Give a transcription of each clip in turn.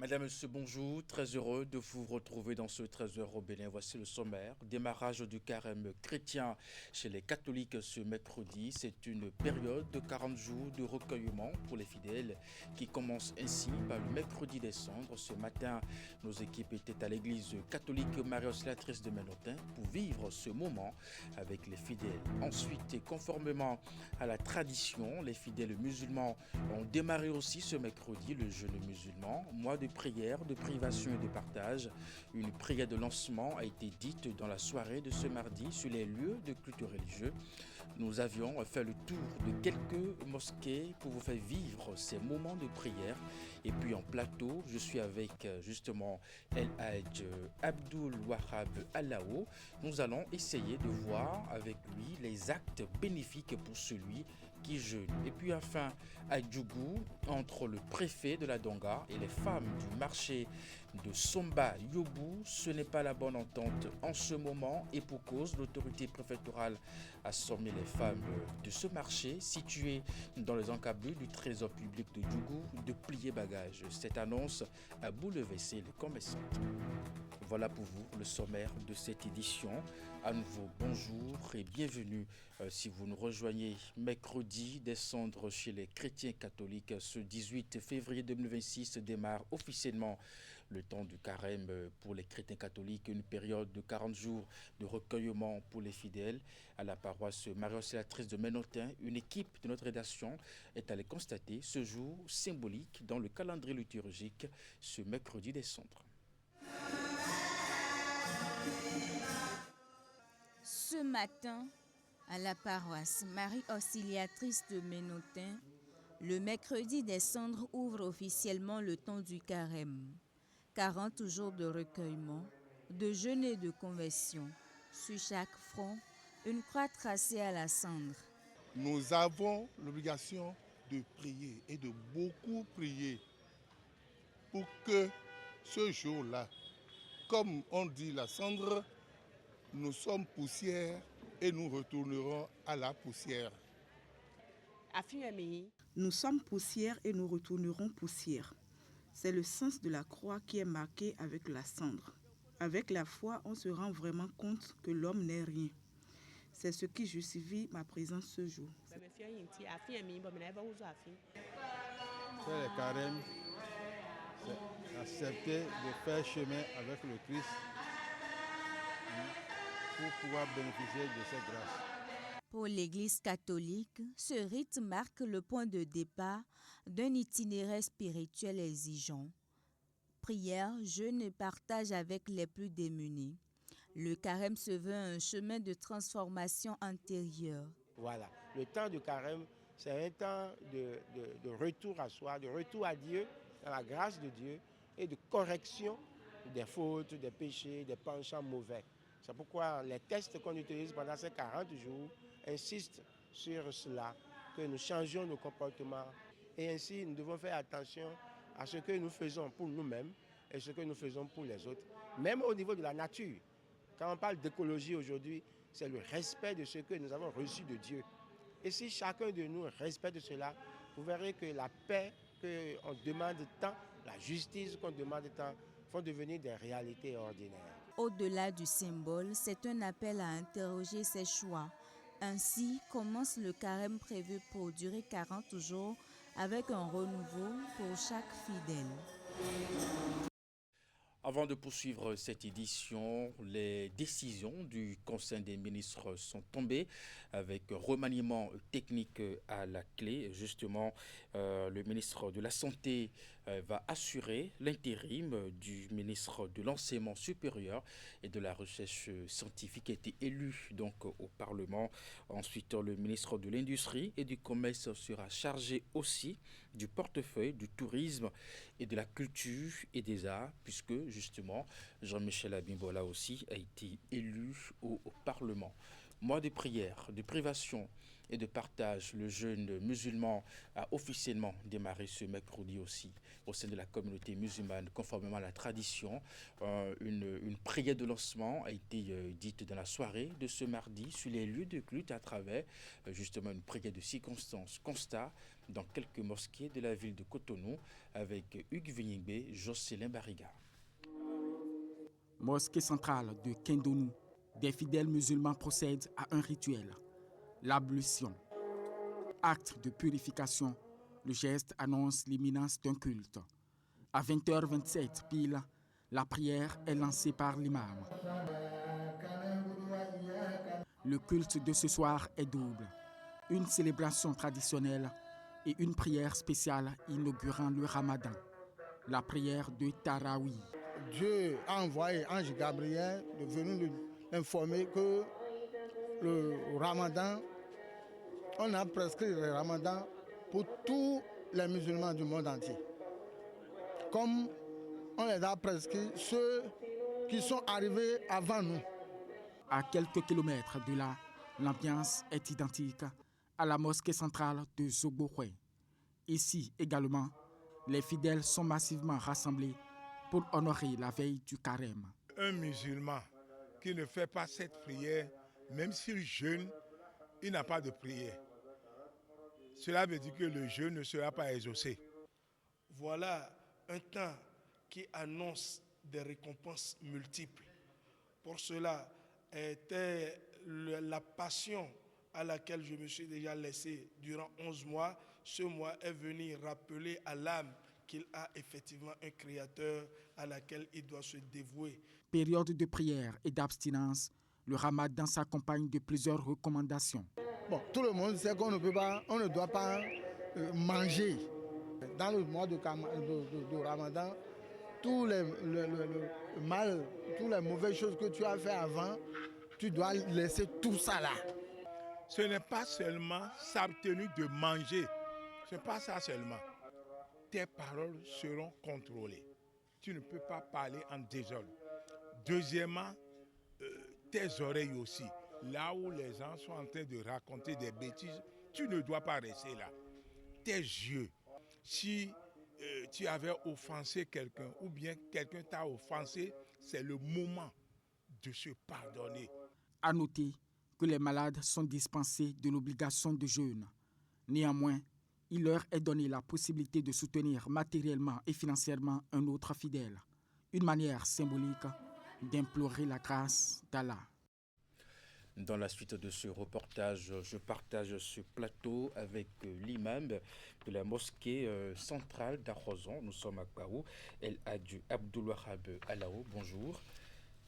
Madame, Monsieur, bonjour. Très heureux de vous retrouver dans ce 13h au Bénin. Voici le sommaire. Démarrage du carême chrétien chez les catholiques ce mercredi. C'est une période de 40 jours de recueillement pour les fidèles qui commence ainsi par le mercredi des cendres. Ce matin, nos équipes étaient à l'église catholique Marie-Auxiliatrice de Ménotin pour vivre ce moment avec les fidèles. Ensuite, et conformément à la tradition, les fidèles musulmans ont démarré aussi ce mercredi le jeûne musulman. Mois de prière, de privation et de partage. Une prière de lancement a été dite dans la soirée de ce mardi sur les lieux de culte religieux. Nous avions fait le tour de quelques mosquées pour vous faire vivre ces moments de prière. Et puis en plateau, je suis avec justement El Hadj Abdul Wahab Alao. Nous allons essayer de voir avec lui les actes bénéfiques pour celui qui jeûne. Et puis enfin, à Djougou, entre le préfet de la Donga et les femmes du marché de Somba Yobu, ce n'est pas la bonne entente en ce moment et pour cause, l'autorité préfectorale a sommé les femmes de ce marché situé dans les encablures du trésor public de Djougou de plier bagages. Cette annonce a bouleversé les commerçants. Voilà pour vous le sommaire de cette édition. À nouveau, bonjour et bienvenue si vous nous rejoignez mercredi des cendres chez les chrétiens catholiques. Ce 18 février 2026 démarre officiellement le temps du carême pour les chrétiens catholiques, une période de 40 jours de recueillement pour les fidèles. À la paroisse Marie-Auxiliatrice de Ménotin, une équipe de notre rédaction est allée constater ce jour symbolique dans le calendrier liturgique ce mercredi des cendres. Ce matin, à la paroisse Marie-Auxiliatrice de Ménotin, le mercredi des cendres ouvre officiellement le temps du carême. 40 jours de recueillement, de jeûne et de conversion. Sur chaque front, une croix tracée à la cendre. Nous avons l'obligation de prier et de beaucoup prier pour que ce jour-là, comme on dit la cendre, nous sommes poussière et nous retournerons à la poussière. Nous sommes poussière et nous retournerons poussière. C'est le sens de la croix qui est marqué avec la cendre. Avec la foi, on se rend vraiment compte que l'homme n'est rien. C'est ce qui justifie ma présence ce jour. Faire le carême, c'est accepter de faire chemin avec le Christ pour pouvoir bénéficier de cette grâce. Pour l'Église catholique, ce rite marque le point de départ d'un itinéraire spirituel exigeant. Prière, jeûne et partage avec les plus démunis. Le carême se veut un chemin de transformation intérieure. Voilà, le temps du carême, c'est un temps de retour à soi, de retour à Dieu, dans la grâce de Dieu et de correction des fautes, des péchés, des penchants mauvais. C'est pourquoi les textes qu'on utilise pendant ces 40 jours insistent sur cela, que nous changions nos comportements. Et ainsi, nous devons faire attention à ce que nous faisons pour nous-mêmes et ce que nous faisons pour les autres, même au niveau de la nature. Quand on parle d'écologie aujourd'hui, c'est le respect de ce que nous avons reçu de Dieu. Et si chacun de nous respecte cela, vous verrez que la paix qu'on demande tant, la justice qu'on demande tant, vont devenir des réalités ordinaires. Au-delà du symbole, c'est un appel à interroger ses choix. Ainsi commence le carême prévu pour durer 40 jours avec un renouveau pour chaque fidèle. Avant de poursuivre cette édition, les décisions du Conseil des ministres sont tombées avec remaniement technique à la clé. Justement, le ministre de la Santé va assurer l'intérim du ministre de l'Enseignement supérieur et de la Recherche scientifique qui a été élu donc au Parlement. Ensuite, le ministre de l'Industrie et du Commerce sera chargé aussi du portefeuille du tourisme et de la culture et des arts, puisque justement, Jean-Michel Abimbola aussi a été élu au Parlement. Mois de prière, de privation et de partage. Le jeûne musulman a officiellement démarré ce mercredi aussi au sein de la communauté musulmane, conformément à la tradition. Une prière de lancement a été dite dans la soirée de ce mardi sur les lieux de culte à travers justement une prière de circonstance. Constat dans quelques mosquées de la ville de Cotonou avec Hugues Vigningbe, Jocelyn Barriga. Mosquée centrale de Kendonou, des fidèles musulmans procèdent à un rituel, l'ablution. Acte de purification, le geste annonce l'imminence d'un culte. À 20h27 pile, la prière est lancée par l'imam. Le culte de ce soir est double. Une célébration traditionnelle et une prière spéciale inaugurant le Ramadan, la prière de Tarawi. Dieu a envoyé Ange Gabriel de venir nous informer que le Ramadan, on a prescrit le Ramadan pour tous les musulmans du monde entier. Comme on les a prescrit ceux qui sont arrivés avant nous. À quelques kilomètres de là, l'ambiance est identique à la mosquée centrale de Zogbohwe. Ici également, les fidèles sont massivement rassemblés pour honorer la veille du carême. Un musulman qui ne fait pas cette prière, même s'il jeûne, il n'a pas de prière. Cela veut dire que le jeûne ne sera pas exaucé. Voilà un temps qui annonce des récompenses multiples. Pour cela était la passion à laquelle je me suis déjà laissé durant 11 mois. Ce mois est venu rappeler à l'âme qu'il a effectivement un créateur à laquelle il doit se dévouer. Période de prière et d'abstinence, le Ramadan s'accompagne de plusieurs recommandations. Bon, tout le monde sait qu'on ne doit pas manger. Dans le mois de Ramadan, tous les mauvaises choses que tu as fait avant, tu dois laisser tout ça là. Ce n'est pas seulement s'abstenir de manger, ce n'est pas ça seulement. Tes paroles seront contrôlées. Tu ne peux pas parler en désordre. Deuxièmement, tes oreilles aussi. Là où les gens sont en train de raconter des bêtises, tu ne dois pas rester là. Tes yeux, si tu avais offensé quelqu'un ou bien quelqu'un t'a offensé, c'est le moment de se pardonner. À noter que les malades sont dispensés de l'obligation de jeûne. Néanmoins, il leur est donné la possibilité de soutenir matériellement et financièrement un autre fidèle. Une manière symbolique d'implorer la grâce d'Allah. Dans la suite de ce reportage, je partage ce plateau avec l'imam de la mosquée centrale d'Arrozon. Nous sommes à Kpaou, El Hadj Abdoulwahab Alao. Bonjour.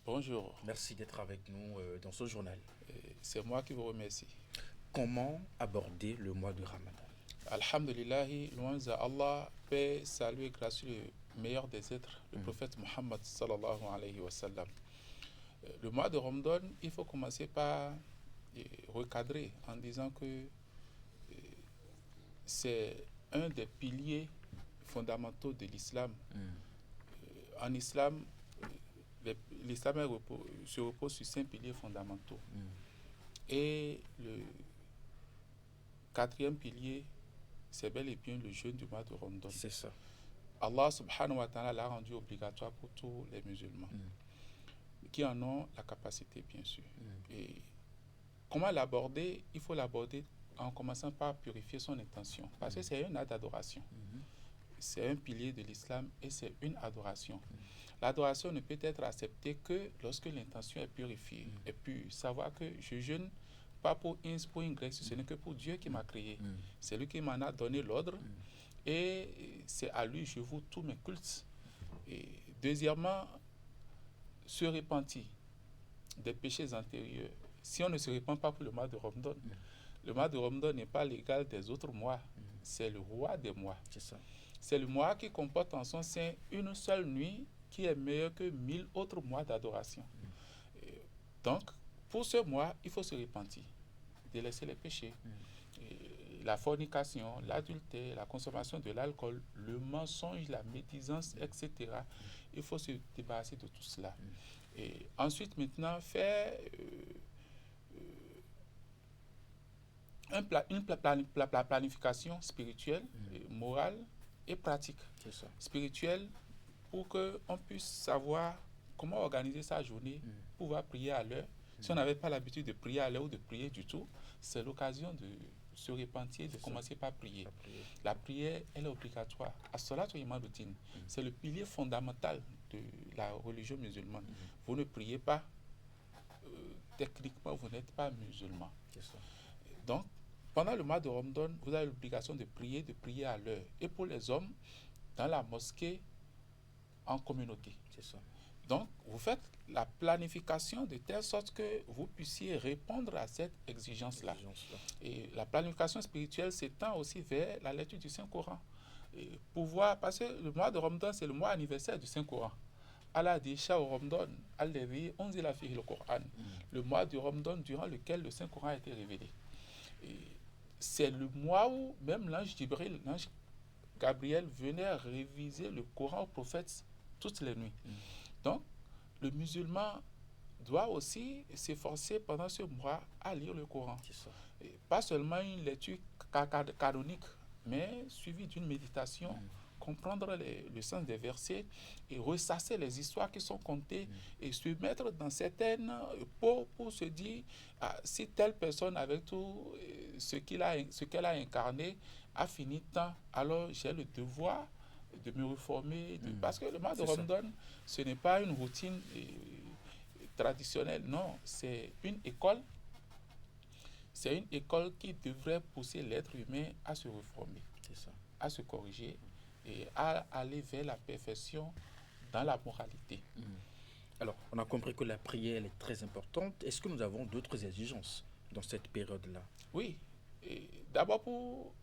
Bonjour. Merci d'être avec nous dans ce journal. C'est moi qui vous remercie. Comment aborder le mois de Ramadan? Alhamdulillahi, loin de Allah, paix, salut et grâce sur le meilleur des êtres, le prophète Muhammad sallallahu alayhi wa sallam. Le mois de Ramadan, il faut commencer par recadrer en disant que c'est un des piliers fondamentaux de l'islam. En islam, l'islam se repose sur 5 piliers fondamentaux. Et le 4e pilier, c'est bel et bien le jeûne du mois de Ramadan. C'est ça. Allah subhanahu wa ta'ala l'a rendu obligatoire pour tous les musulmans qui en ont la capacité, bien sûr. Et comment l'aborder? Il faut l'aborder en commençant par purifier son intention, parce que c'est un acte d'adoration. C'est un pilier de l'islam et c'est une adoration. L'adoration ne peut être acceptée que lorsque l'intention est purifiée. Et puis, savoir que je jeûne pas pour X, pour Y, ce n'est que pour Dieu qui m'a créé. C'est lui qui m'en a donné l'ordre. Et c'est à lui que je voue tous mes cultes. Et deuxièmement, se repentir des péchés antérieurs. Si on ne se repent pas pour le mois de Ramadan, le mois de Ramadan n'est pas l'égal des autres mois. C'est le roi des mois. C'est ça. C'est le mois qui comporte en son sein une seule nuit qui est meilleure que 1000 autres mois d'adoration. Donc, pour ce mois, il faut se repentir, délaisser les péchés. La fornication, l'adultère, la consommation de l'alcool, le mensonge, la médisance, etc. Il faut se débarrasser de tout cela. Et ensuite, maintenant, faire planification spirituelle, morale et pratique. C'est ça. Spirituelle pour qu'on puisse savoir comment organiser sa journée, pouvoir prier à l'heure. Si on n'avait pas l'habitude de prier à l'heure ou de prier du tout, c'est l'occasion de se repentir, de commencer par prier. La prière, elle est obligatoire. As-salatu imaduddin, c'est le pilier fondamental de la religion musulmane. Vous ne priez pas, techniquement, vous n'êtes pas musulman. Donc, pendant le mois de Ramadan, vous avez l'obligation de prier à l'heure. Et pour les hommes, dans la mosquée, en communauté. C'est ça. Donc, vous faites la planification de telle sorte que vous puissiez répondre à cette exigence-là. Et la planification spirituelle s'étend aussi vers la lecture du Saint-Coran. Et parce que le mois de Ramadan, c'est le mois anniversaire du Saint-Coran. Allah a dit, Shah Ramadan, alladhi unzila fihi al-Qur'an. Le mois du Ramadan durant lequel le Saint-Coran a été révélé. Et c'est le mois où même l'ange Gabriel venait réviser le Coran au prophète toutes les nuits. Donc, le musulman doit aussi s'efforcer pendant ce mois à lire le Coran. Et pas seulement une lecture canonique, mais suivie d'une méditation, comprendre le sens des versets et ressasser les histoires qui sont contées et se mettre dans certaines peaux pour se dire si telle personne avec tout ce qu'elle a incarné a fini tant, alors j'ai le devoir de me reformer. Parce que le mois de Ramadan, ce n'est pas une routine traditionnelle, non, c'est une école. C'est une école qui devrait pousser l'être humain à se reformer, à se corriger et à aller vers la perfection dans la moralité. Alors, on a compris que la prière est très importante. Est-ce que nous avons d'autres exigences dans cette période-là? Oui. D'abord, pour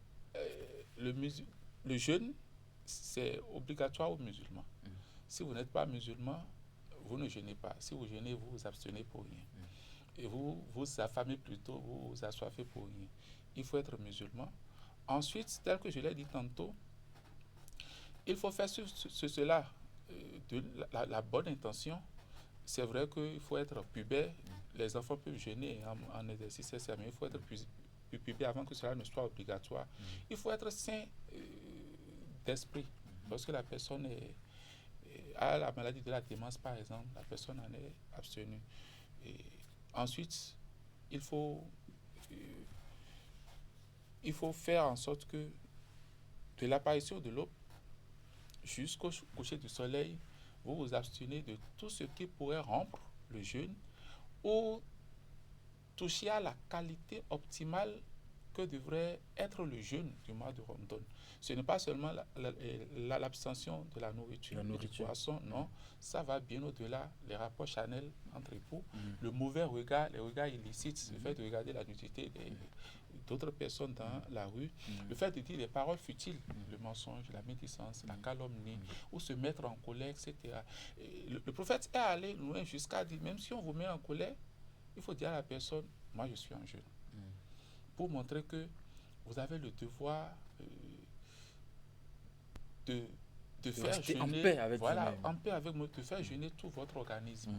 le jeûne, c'est obligatoire aux musulmans. Si vous n'êtes pas musulman, vous ne jeûnez pas. Si vous jeûnez, vous vous abstenez pour rien. Et vous vous affamez plutôt, vous vous assoiffez pour rien. Il faut être musulman. Ensuite, tel que je l'ai dit tantôt, il faut faire cela de la bonne intention. C'est vrai qu'il faut être pubère. Les enfants peuvent jeûner en exercice, mais il faut être pubère avant que cela ne soit obligatoire. Il faut être saint d'esprit. Lorsque la personne a la maladie de la démence, par exemple, la personne en est abstenue. Et ensuite, il faut faire en sorte que de l'apparition de l'aube jusqu'au coucher du soleil, vous vous abstenez de tout ce qui pourrait rompre le jeûne ou toucher à la qualité optimale que devrait être le jeûne du mois de Ramadan. Ce n'est pas seulement l'abstention de la nourriture, du poisson, non. Ça va bien au-delà, les rapports charnels entre époux, le mauvais regard, les regards illicites, le fait de regarder la nudité d'autres personnes dans la rue, le fait de dire des paroles futiles, le mensonge, la médisance, la calomnie, ou se mettre en colère, etc. Le prophète est allé loin jusqu'à dire, même si on vous met en colère, il faut dire à la personne, moi je suis en jeûne. Pour montrer que vous avez le devoir de faire jeûner, en paix avec vous-même. En paix avec vous, de faire jeûner tout votre organisme.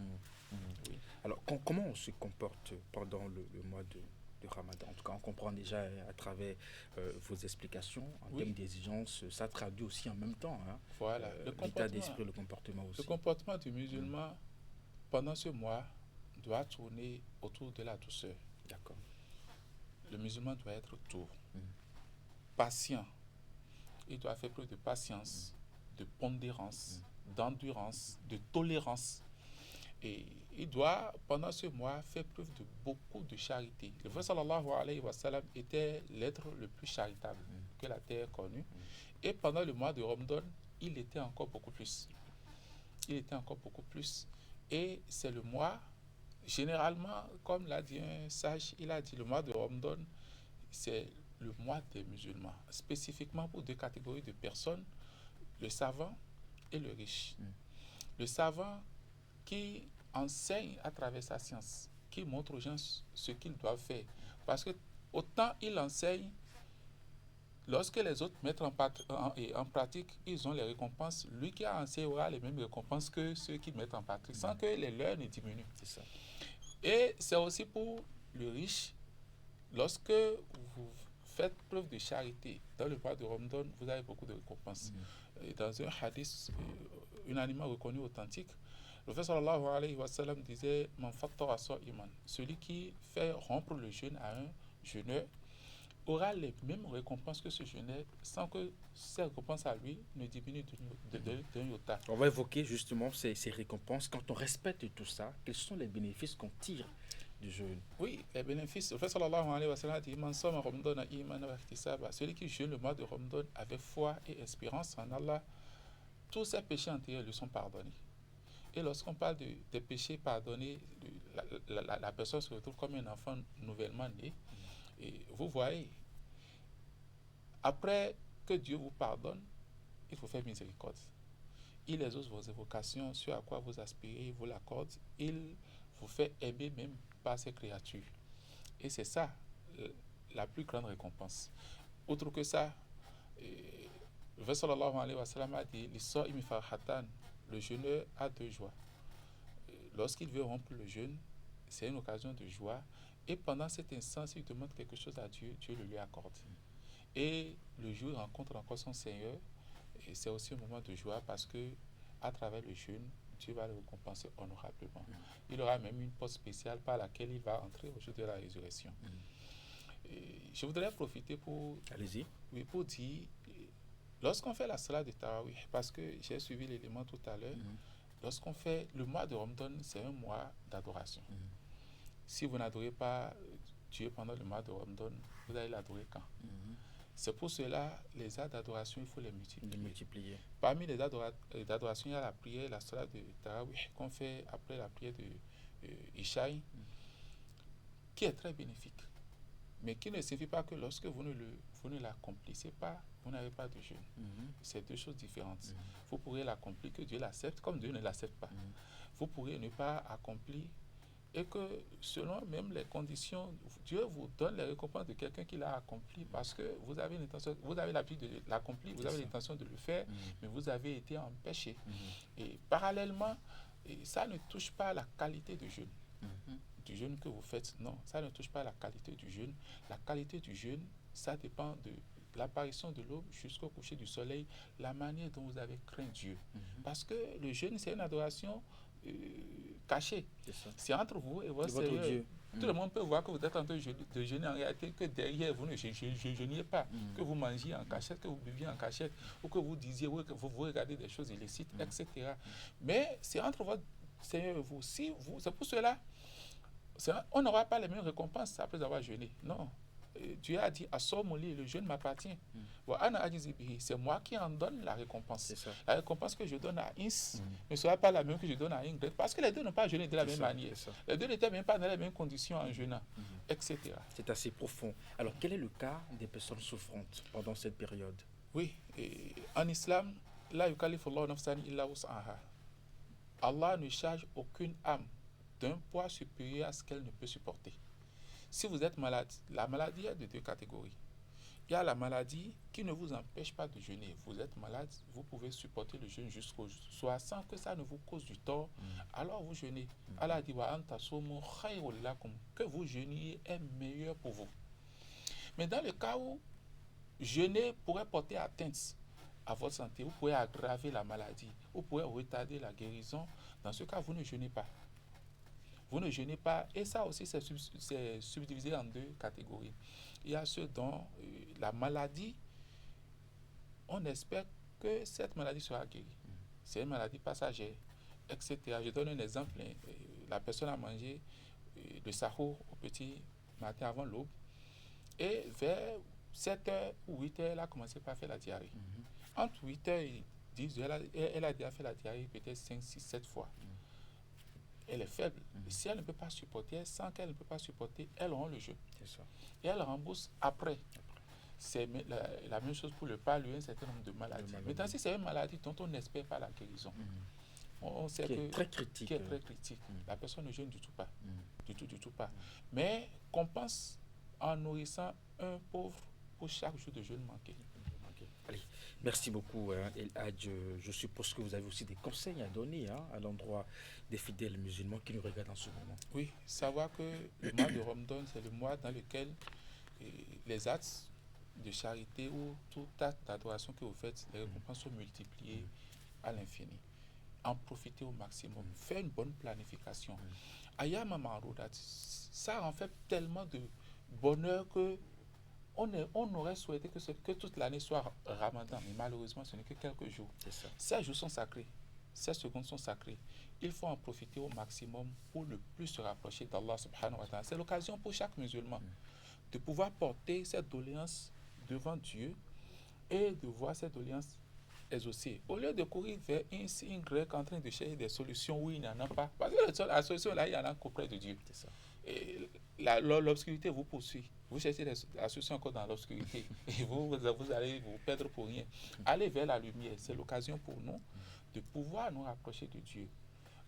Oui. Alors, comment on se comporte pendant le mois de Ramadan? En tout cas, on comprend déjà à travers vos explications, en termes d'exigence, ça traduit aussi en même temps voilà. L'état d'esprit, le comportement aussi. Le comportement du musulman pendant ce mois doit tourner autour de la douceur. D'accord. Le musulman doit être doux, patient. Il doit faire preuve de patience, de pondérance, d'endurance, de tolérance. Et il doit, pendant ce mois, faire preuve de beaucoup de charité. Le prophète sallallahu alayhi wa sallam était l'être le plus charitable que la terre connue. Et pendant le mois de Ramadan, il était encore beaucoup plus. Et c'est le mois, généralement, comme l'a dit un sage, il a dit le mois de Ramadan, c'est le mois des musulmans, spécifiquement pour deux catégories de personnes, le savant et le riche. Le savant qui enseigne à travers sa science, qui montre aux gens ce qu'ils doivent faire. Parce que autant il enseigne, lorsque les autres mettent en pratique, ils ont les récompenses. Lui qui a enseigné aura les mêmes récompenses que ceux qui mettent en pratique, sans que les leurs ne diminuent. C'est ça. Et c'est aussi pour le riche. lorsque vous faites preuve de charité dans le mois de Ramadan, vous avez beaucoup de récompenses. Et dans un hadith unanimement reconnu authentique, le prophète sallallahu alayhi wa sallam disait Man fattara sa'iman, celui qui fait rompre le jeûne à un jeûneur aura les mêmes récompenses que ce jeûneur sans que ces récompenses à lui ne diminuent d'un iota. On va évoquer justement ces récompenses. Quand on respecte tout ça, quels sont les bénéfices qu'on tire du jeûne? Oui, les bénéfices. Le prophète sallallahu alayhi wa sallam dit Man sama Ramadan imanan wa ihtisaba, celui qui jeûne le mois de Ramadan avec foi et espérance en Allah, tous ses péchés antérieurs lui sont pardonnés. Et lorsqu'on parle des péchés pardonnés, la personne se retrouve comme un enfant nouvellement né. Et vous voyez, après que Dieu vous pardonne, il faut faire miséricorde. Il exauce vos évocations, ce à quoi vous aspirez, il vous l'accorde. Il vous fait aimer même par ses créatures. Et c'est ça, la plus grande récompense. Autre que ça, le prophète sallallahu alayhi wa sallam a dit L'issa'imi farhatan, le jeûneur a deux joies. Lorsqu'il veut rompre le jeûne, c'est une occasion de joie. Et pendant cet instant, s'il demande quelque chose à Dieu, Dieu le lui accorde. Et le jour, il rencontre encore son Seigneur. Et c'est aussi un moment de joie parce que à travers le jeûne, Dieu va le récompenser honorablement. Il aura même une porte spéciale par laquelle il va entrer au jour de la résurrection. Et je voudrais profiter pour, oui, pour dire, lorsqu'on fait la salat de Tarawih, parce que j'ai suivi l'élément tout à l'heure, lorsqu'on fait le mois de Ramadan, c'est un mois d'adoration. Si vous n'adorez pas Dieu pendant le mois de Ramadan, vous allez l'adorer quand? C'est pour cela, les actes d'adoration, il faut les multiplier. Parmi les actes d'adoration, il y a la prière, la salat de Tarawih qu'on fait après la prière de Ishaï, qui est très bénéfique. Mais qui ne signifie pas que lorsque vous ne l'accomplissez pas, vous n'avez pas de jeûne. C'est deux choses différentes. Vous pourrez l'accomplir, que Dieu l'accepte, comme Dieu ne l'accepte pas. Vous pourrez ne pas accomplir et que selon même les conditions, Dieu vous donne les récompenses de quelqu'un qui l'a accompli parce que vous avez l'intention, vous avez l'habitude de l'accomplir, vous avez l'intention de le faire, mais vous avez été empêché. Et parallèlement, ça ne touche pas à la qualité du jeûne. Du jeûne que vous faites, non, ça ne touche pas à la qualité du jeûne. La qualité du jeûne, ça dépend de l'apparition de l'aube jusqu'au coucher du soleil, la manière dont vous avez craint Dieu. Parce que le jeûne, c'est une adoration cachée. C'est entre vous et votre Seigneur. Dieu. Tout le monde peut voir que vous êtes en train de jeûner en réalité, que derrière vous ne jeûniez pas, que vous mangiez en cachette, que vous buviez en cachette, ou que vous disiez, que vous regardez des choses illicites, etc. Mais c'est entre votre Seigneur et vous. C'est pour cela, on n'aura pas les mêmes récompenses après avoir jeûné. Non. Dieu a dit, Assomoli, le jeûne m'appartient. C'est moi qui en donne la récompense. La récompense que je donne à Ins ne sera pas la même que je donne à Ingrid, parce que les deux n'ont pas jeûné de la même manière. Les deux n'étaient même pas dans les mêmes conditions en jeûnant, etc. C'est assez profond. Alors, quel est le cas des personnes souffrantes pendant cette période? Oui, en islam, la yukallifullahu nafsan illa wus'aha. Allah ne charge aucune âme d'un poids supérieur à ce qu'elle ne peut supporter. Si vous êtes malade, la maladie est de deux catégories. Il y a la maladie qui ne vous empêche pas de jeûner. Vous êtes malade, vous pouvez supporter le jeûne jusqu'au soir sans que ça ne vous cause du tort. Alors vous jeûnez. Allah dit que vous jeûniez est meilleur pour vous. Mais dans le cas où jeûner pourrait porter atteinte à votre santé, vous pouvez aggraver la maladie, vous pouvez retarder la guérison, dans ce cas, vous ne jeûnez pas. Vous ne jeûnez pas, et ça aussi c'est subdivisé en deux catégories. Il y a ceux dont la maladie, on espère que cette maladie sera guérie. C'est une maladie passagère, etc. Je donne un exemple. La personne a mangé le sahur au petit matin avant l'aube, et vers 7h ou 8h, elle a commencé par faire la diarrhée. Entre 8h et 10h, elle a déjà fait la diarrhée peut-être 5, 6, 7 fois. Elle est faible. Si elle ne peut pas supporter, elle sent qu'elle ne peut pas supporter, elle rend le jeûne. Et elle rembourse après. C'est la même chose pour le palud, un certain nombre de maladies. Maintenant, si c'est une maladie dont on n'espère pas la guérison, on sait qui est très critique. La personne ne jeûne du tout pas. Du tout pas. Mais qu'on pense en nourrissant un pauvre pour chaque jour de jeûne manqué. Allez, merci beaucoup, El Hadj. Je suppose que vous avez aussi des conseils à donner à l'endroit des fidèles musulmans qui nous regardent en ce moment. Oui, savoir que le mois de Ramadan, c'est le mois dans lequel les actes de charité ou tout acte d'adoration que vous faites, les récompenses sont multipliées à l'infini. En profiter au maximum, faire une bonne planification. Ayama Maroudat, ça en fait tellement de bonheur que on aurait souhaité que toute l'année soit Ramadan, mais malheureusement ce n'est que quelques jours. 16 jours sont sacrés, 16 secondes sont sacrées. Il faut en profiter au maximum pour le plus se rapprocher d'Allah subhanahu wa ta'ala. C'est l'occasion pour chaque musulman de pouvoir porter cette doléance devant Dieu et de voir cette doléance exaucée. Au lieu de courir vers un signe grec en train de chercher des solutions où il n'y en a pas, parce que la solution là, il y en a qu'auprès de Dieu. Et l'obscurité vous poursuit. Vous cherchez la solution encore dans l'obscurité et vous allez vous perdre pour rien. Allez vers la lumière. C'est l'occasion pour nous de pouvoir nous rapprocher de Dieu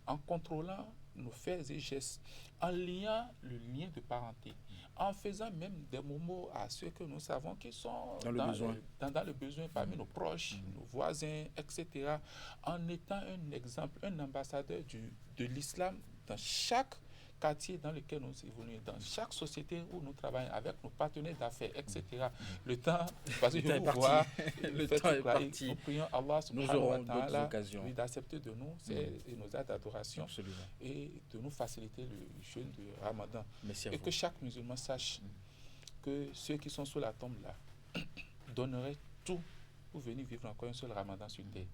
en contrôlant nos faits et gestes, en liant le lien de parenté, en faisant même des moments à ceux que nous savons qui sont dans le besoin parmi nos proches, nos voisins, etc. En étant un exemple, un ambassadeur de l'islam dans chaque quartier dans lequel nous évoluons, dans chaque société où nous travaillons avec nos partenaires d'affaires, etc. Le temps, parce que je vous vois, le temps est parti. Nous prions Allah nous aurons d'autres occasions d'accepter de nous nos actes d'adoration et de nous faciliter le jeûne de Ramadan. Et que chaque musulman sache que ceux qui sont sous la tombe là donneraient tout pour venir vivre encore un seul Ramadan sur terre.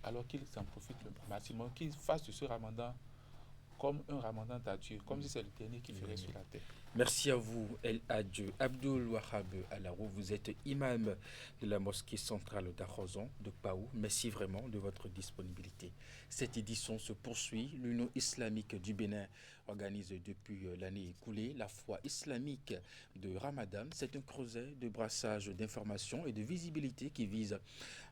Alors qu'ils en profitent le maximum, qu'ils fassent de ce Ramadan comme un Ramadan d'adieu, comme si c'est le dernier qui ferait sur la terre. Merci à vous, El Hadj Abdul Wahab Alarou. Vous êtes imam de la mosquée centrale d'Arhozan, de Paou. Merci vraiment de votre disponibilité. Cette édition se poursuit. L'Union islamique du Bénin organise depuis l'année écoulée la foi islamique de Ramadan. C'est un creuset de brassage d'informations et de visibilité qui vise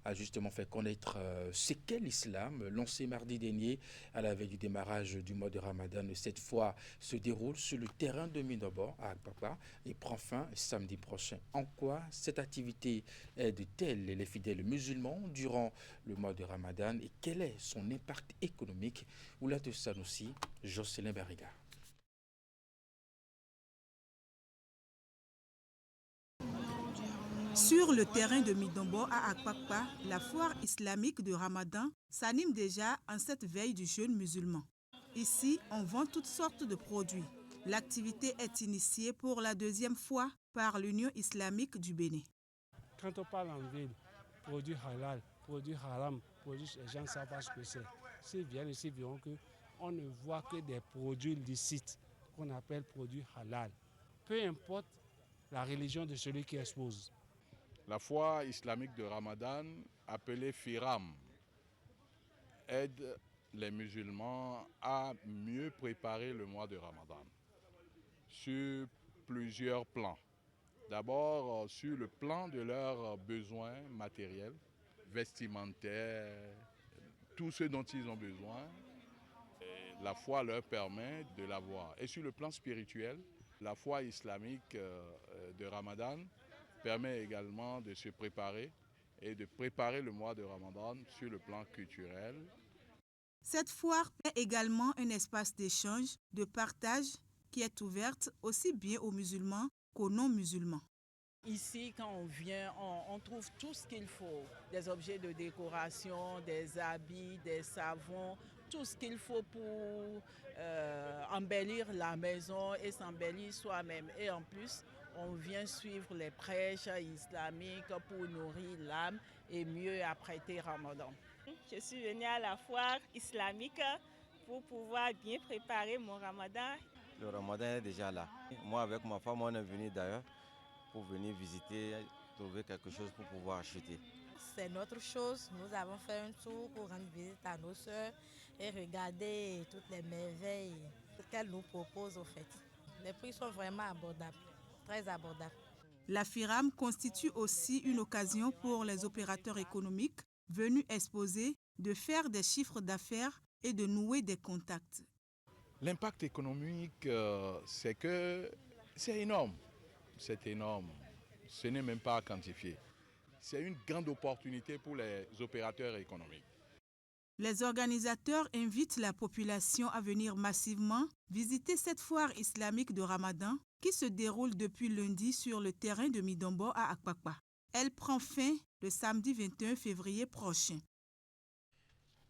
à justement faire connaître ce qu'est l'islam. Lancé mardi dernier à la veille du démarrage du mois de Ramadan, cette fois se déroule sur le terrain de Mindobor à Akpakpa et prend fin samedi prochain. En quoi cette activité aide-t-elle les fidèles musulmans durant le mois de Ramadan et quel est son impact économique? Oulatou Sanoussi, Jocelyn Barriga. Sur le terrain de Midombo à Akpakpa, la foire islamique de Ramadan s'anime déjà en cette veille du jeûne musulman. Ici, on vend toutes sortes de produits. L'activité est initiée pour la deuxième fois par l'Union islamique du Bénin. Quand on parle en ville, produits halal, produits haram, produits, les gens savent pas ce que c'est. S'ils viennent ici, ils verront qu'on ne voit que des produits licites qu'on appelle produits halal. Peu importe la religion de celui qui expose. La foi islamique de Ramadan, appelée Firam, aide les musulmans à mieux préparer le mois de Ramadan sur plusieurs plans. D'abord, sur le plan de leurs besoins matériels, vestimentaires, tout ce dont ils ont besoin, la foi leur permet de l'avoir. Et sur le plan spirituel, la foi islamique de Ramadan permet également de se préparer et de préparer le mois de Ramadan sur le plan culturel. Cette foire est également un espace d'échange, de partage qui est ouverte aussi bien aux musulmans qu'aux non-musulmans. Ici, quand on vient, on trouve tout ce qu'il faut. Des objets de décoration, des habits, des savons, tout ce qu'il faut pour embellir la maison et s'embellir soi-même. Et en plus, on vient suivre les prêches islamiques pour nourrir l'âme et mieux apprêter Ramadan. Je suis venue à la foire islamique pour pouvoir bien préparer mon Ramadan. Le Ramadan est déjà là. Moi, avec ma femme, on est venu d'ailleurs pour venir visiter, trouver quelque chose pour pouvoir acheter. C'est notre chose. Nous avons fait un tour pour rendre visite à nos sœurs et regarder toutes les merveilles qu'elles nous proposent au fait. Les prix sont vraiment abordables, très abordables. La FIRAM constitue aussi une occasion pour les opérateurs économiques venus exposer de faire des chiffres d'affaires et de nouer des contacts. L'impact économique, c'est énorme. C'est énorme. Ce n'est même pas à quantifier. C'est une grande opportunité pour les opérateurs économiques. Les organisateurs invitent la population à venir massivement visiter cette foire islamique de Ramadan qui se déroule depuis lundi sur le terrain de Midombo à Akpakpa. Elle prend fin le samedi 21 février prochain.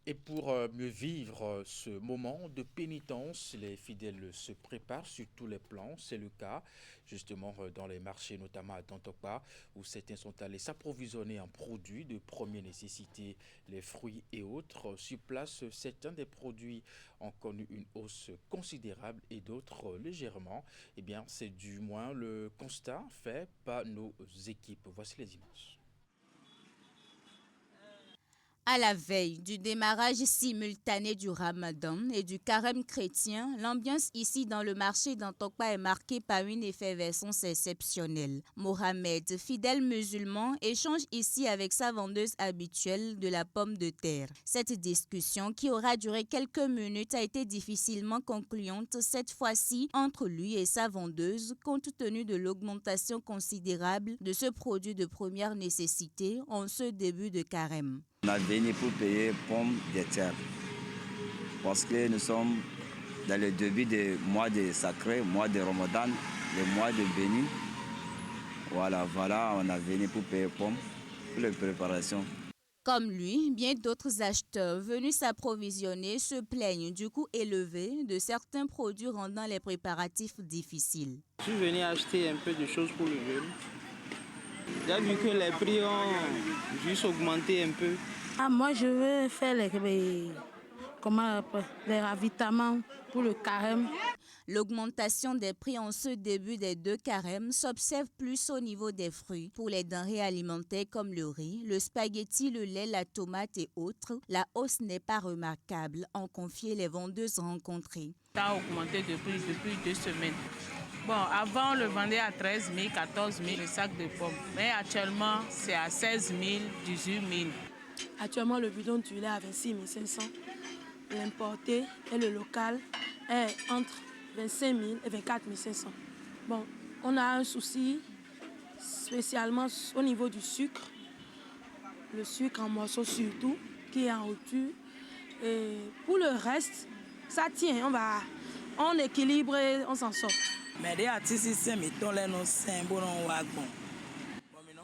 Et pour mieux vivre ce moment de pénitence, les fidèles se préparent sur tous les plans. C'est le cas justement dans les marchés, notamment à Dantokpa, où certains sont allés s'approvisionner en produits de première nécessité, les fruits et autres. Sur place, certains des produits ont connu une hausse considérable et d'autres légèrement. Eh bien, c'est du moins le constat fait par nos équipes. Voici les images. À la veille du démarrage simultané du Ramadan et du carême chrétien, l'ambiance ici dans le marché d'Antokpa est marquée par une effervescence exceptionnelle. Mohamed, fidèle musulman, échange ici avec sa vendeuse habituelle de la pomme de terre. Cette discussion, qui aura duré quelques minutes, a été difficilement concluante, cette fois-ci entre lui et sa vendeuse, compte tenu de l'augmentation considérable de ce produit de première nécessité en ce début de carême. On a venu pour payer pommes de terre parce que nous sommes dans le début du mois de sacré, mois de Ramadan, le mois de béni. Voilà, on a venu pour payer pommes pour les préparations. Comme lui, bien d'autres acheteurs venus s'approvisionner se plaignent du coût élevé de certains produits rendant les préparatifs difficiles. Je suis venu acheter un peu de choses pour le jeûne. J'ai vu que les prix ont juste augmenté un peu. Moi, je veux faire les ravitaillements pour le carême. L'augmentation des prix en ce début des deux carèmes s'observe plus au niveau des fruits. Pour les denrées alimentaires comme le riz, le spaghetti, le lait, la tomate et autres, la hausse n'est pas remarquable, ont confié les vendeuses rencontrées. Ça a augmenté de prix depuis 2 semaines. Bon, avant, on le vendait à 13 000, 14 000 le sac de pommes. Mais actuellement, c'est à 16 000, 18 000. Actuellement, le bidon du lait est à 26 500. L'importé et le local est entre 25 000 et 24 500. Bon, on a un souci spécialement au niveau du sucre. Le sucre en morceaux surtout, qui est en rupture. Et pour le reste, ça tient. On équilibre et on s'en sort.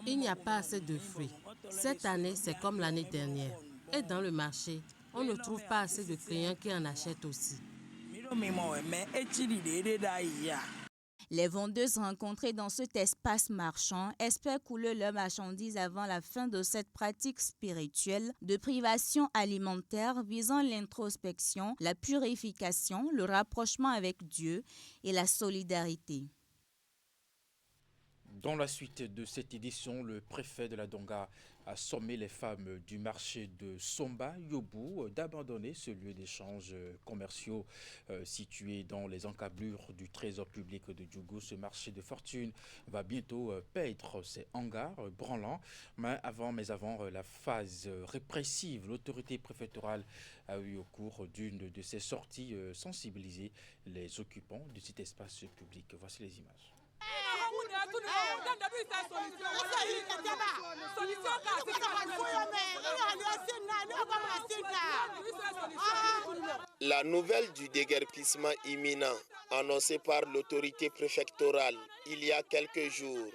Il n'y a pas assez de fruits. Cette année, c'est comme l'année dernière. Et dans le marché, on ne trouve pas assez de clients qui en achètent aussi. Les vendeuses rencontrées dans cet espace marchand espèrent couler leurs marchandises avant la fin de cette pratique spirituelle de privation alimentaire visant l'introspection, la purification, le rapprochement avec Dieu et la solidarité. Dans la suite de cette édition, le préfet de la Donga a sommé les femmes du marché de Somba Yobu d'abandonner ce lieu d'échange commerciaux situé dans les encablures du trésor public de Djougou. Ce marché de fortune va bientôt paître ses hangars branlants. Mais avant la phase répressive, l'autorité préfectorale a eu au cours d'une de ses sorties sensibilisé les occupants de cet espace public. Voici les images. La nouvelle du déguerpissement imminent annoncée par l'autorité préfectorale il y a quelques jours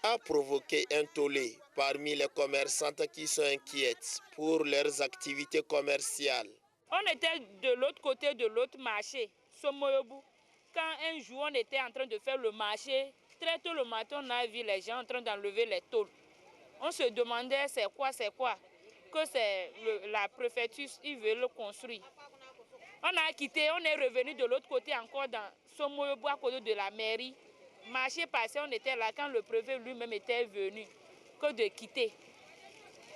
a provoqué un tollé parmi les commerçantes qui sont inquiètes pour leurs activités commerciales. On était de l'autre côté de l'autre marché, Somoyobu. Quand un jour on était en train de faire le marché, très tôt le matin, on a vu les gens en train d'enlever les tôles. On se demandait c'est quoi, que c'est la préfecture, ils veulent le construire. On a quitté, on est revenu de l'autre côté encore dans Somoyobo à côté de la mairie. Marché passé, on était là quand le préfet lui-même était venu, que de quitter.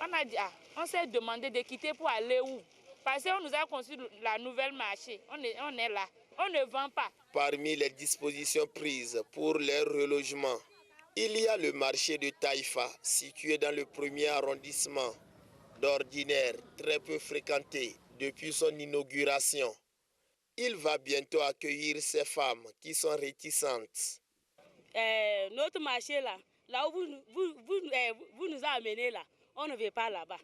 On a dit, on s'est demandé de quitter pour aller où? Parce qu'on nous a construit la nouvelle marché, on est là, on ne vend pas. Parmi les dispositions prises pour les relogements, il y a le marché de Taïfa, situé dans le 1er arrondissement, d'ordinaire très peu fréquenté depuis son inauguration. Il va bientôt accueillir ces femmes qui sont réticentes. Notre marché là où vous nous avez amenés là, on ne veut pas là-bas.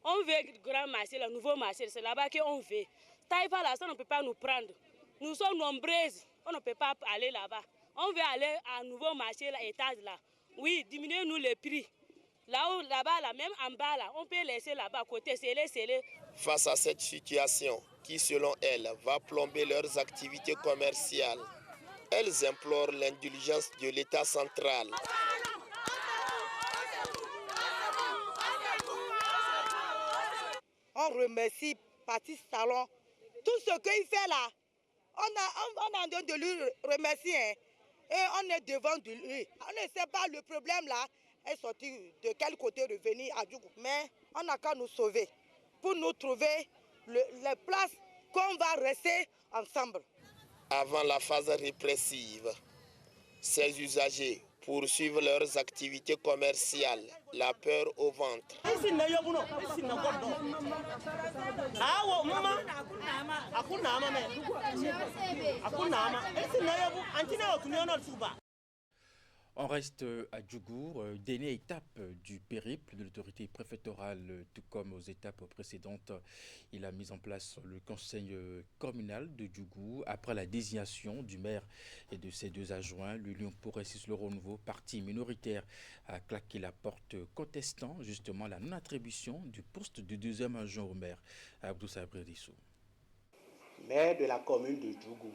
On veut le grand marché, le nouveau marché, c'est là-bas qu'on veut. Taïfa, là, ça ne peut pas nous prendre. Nous sommes nombreuses, on ne peut pas aller là-bas. On veut aller à un nouveau marché, l'étage là. Oui, diminuez-nous les prix. Là-bas, là, même en bas, là, on peut laisser là-bas, côté scellé. Face à cette situation qui, selon elles, va plomber leurs activités commerciales, elles implorent l'indulgence de l'État central. On remercie Patrice Talon. Tout ce qu'il fait là, on a envie de lui remercier. Hein. Et on est devant de lui. On ne sait pas le problème là est sorti de quel côté revenir à Djougou. Mais on n'a qu'à nous sauver pour nous trouver les places qu'on va rester ensemble. Avant la phase répressive, ces usagers poursuivent leurs activités commerciales, la peur au ventre. On reste à Djougou, dernière étape du périple de l'autorité préfectorale, tout comme aux étapes précédentes. Il a mis en place le conseil communal de Djougou. Après la désignation du maire et de ses deux adjoints, l'Union pour le renouveau, parti minoritaire, a claqué la porte contestant justement la non-attribution du poste de deuxième adjoint au maire, Abdou Sabri Dissou. Maire de la commune de Djougou,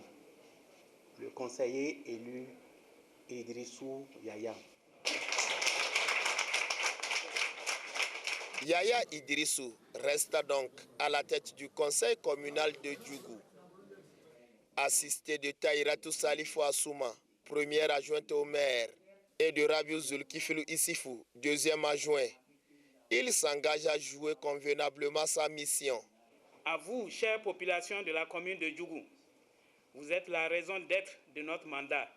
le conseiller élu Idrissou Yaya. Yaya Idrissou resta donc à la tête du conseil communal de Djougou. Assisté de Tahiratou Salifou Assouma, première adjointe au maire, et de Rabiou Zulkifilou Issifou, deuxième adjoint, il s'engage à jouer convenablement sa mission. À vous, chère population de la commune de Djougou, vous êtes la raison d'être de notre mandat.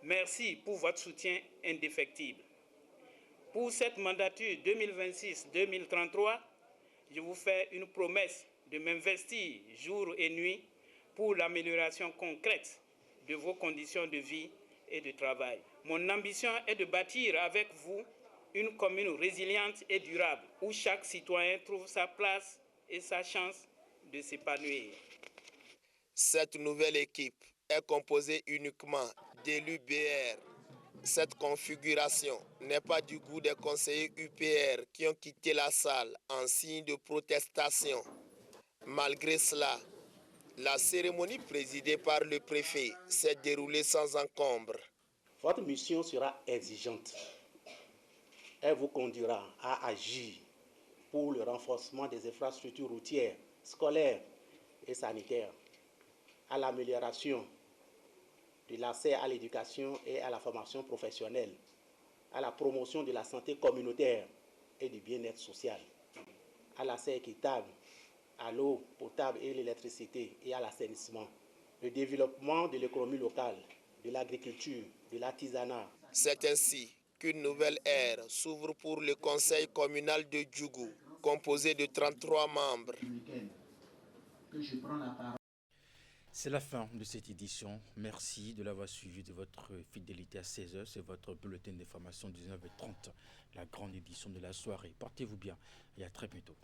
Merci pour votre soutien indéfectible. Pour cette mandature 2026-2033, je vous fais une promesse de m'investir jour et nuit pour l'amélioration concrète de vos conditions de vie et de travail. Mon ambition est de bâtir avec vous une commune résiliente et durable où chaque citoyen trouve sa place et sa chance de s'épanouir. Cette nouvelle équipe est composée uniquement d'élus BR. Cette configuration n'est pas du goût des conseillers UPR qui ont quitté la salle en signe de protestation. Malgré cela, la cérémonie présidée par le préfet s'est déroulée sans encombre. Votre mission sera exigeante. Elle vous conduira à agir pour le renforcement des infrastructures routières, scolaires et sanitaires, à l'amélioration de l'accès à l'éducation et à la formation professionnelle, à la promotion de la santé communautaire et du bien-être social, à l'accès équitable à l'eau potable et l'électricité et à l'assainissement, le développement de l'économie locale, de l'agriculture, de l'artisanat. C'est ainsi qu'une nouvelle ère s'ouvre pour le conseil communal de Djougou, composé de 33 membres. C'est la fin de cette édition. Merci de l'avoir suivi, de votre fidélité à 16h. C'est votre bulletin d'information 19h30, la grande édition de la soirée. Portez-vous bien et à très bientôt.